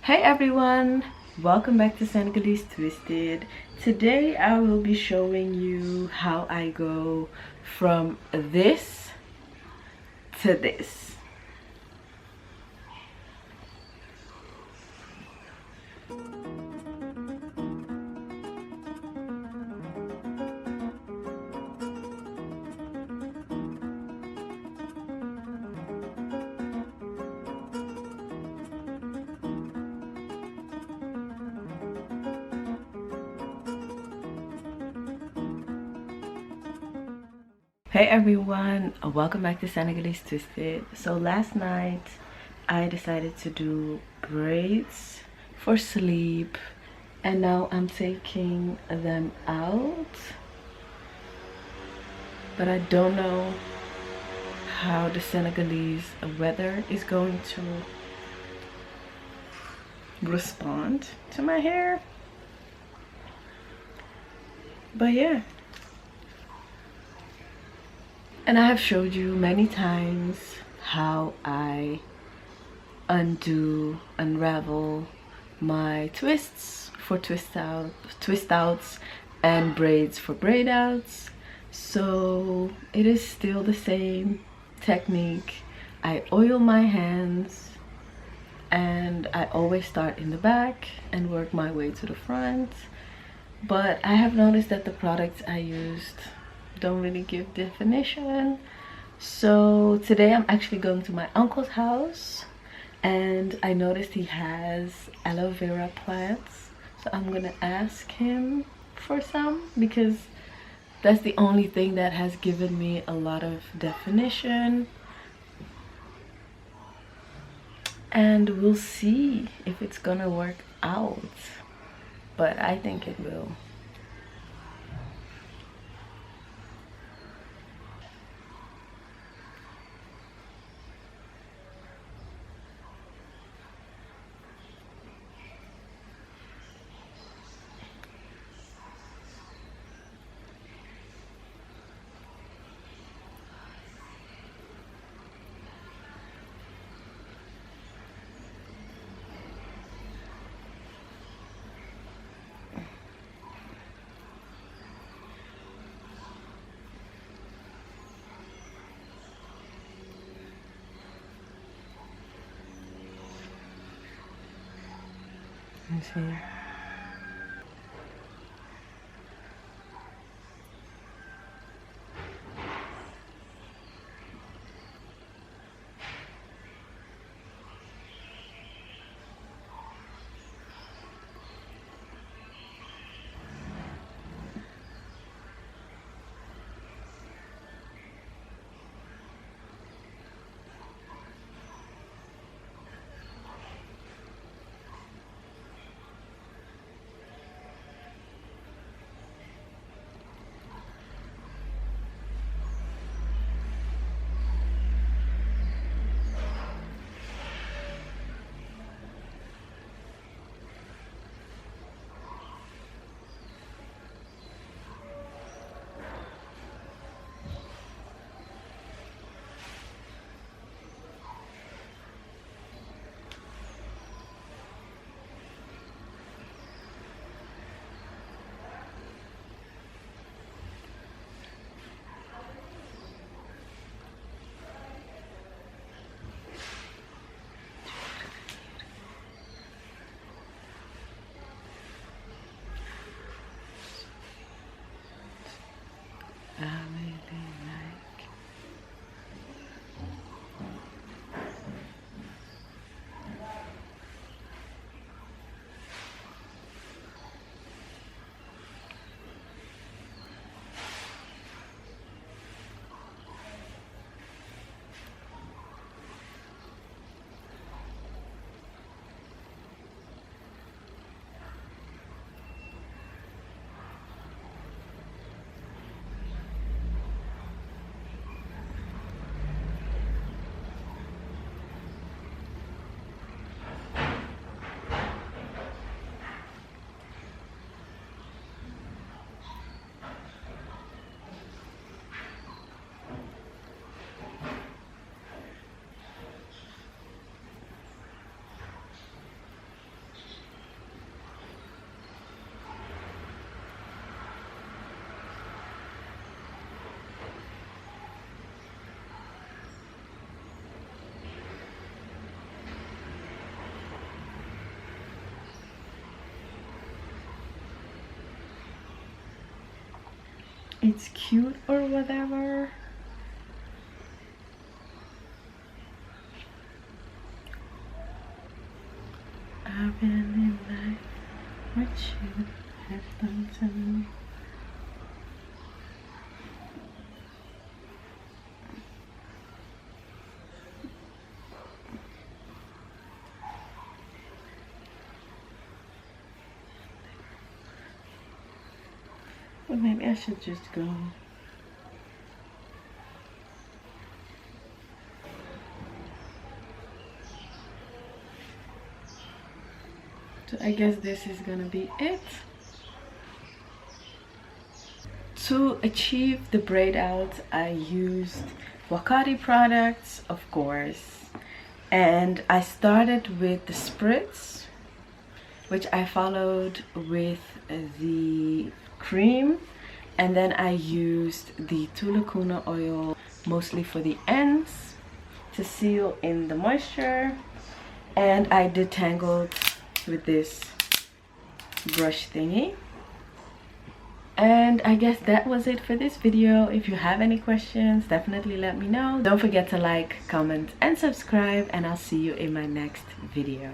Hey everyone, welcome back to Senegalese Twisted. Today I will be showing you how I go from this to this. Hey everyone, welcome back to Senegalese Twisted. So last night I decided to do braids for sleep and now I'm taking them out, but I don't know how the Senegalese weather is going to respond to my hair. But yeah, and I have showed you many times how I unravel my twists for twist outs and braids for braid outs. So it is still the same technique. I oil my hands and I always start in the back and work my way to the front. But I have noticed that the products I used don't really give definition. So today I'm actually going to my uncle's house and I noticed he has aloe vera plants. So I'm gonna ask him for some because that's the only thing that has given me a lot of definition. And we'll see if it's gonna work out. But I think it will. Let's see. it's cute or whatever. I really like what you have done to me. But maybe I should just go. So I guess this is gonna be it. To achieve the braid out, I used Wakati products, of course, and I started with the spritz, which I followed with the cream, and then I used the tulakuna oil mostly for the ends to seal in the moisture, and I detangled with this brush thingy. And I guess that was it for this video. If you have any questions, definitely let me know. Don't forget to like, comment and subscribe, and I'll see you in my next video.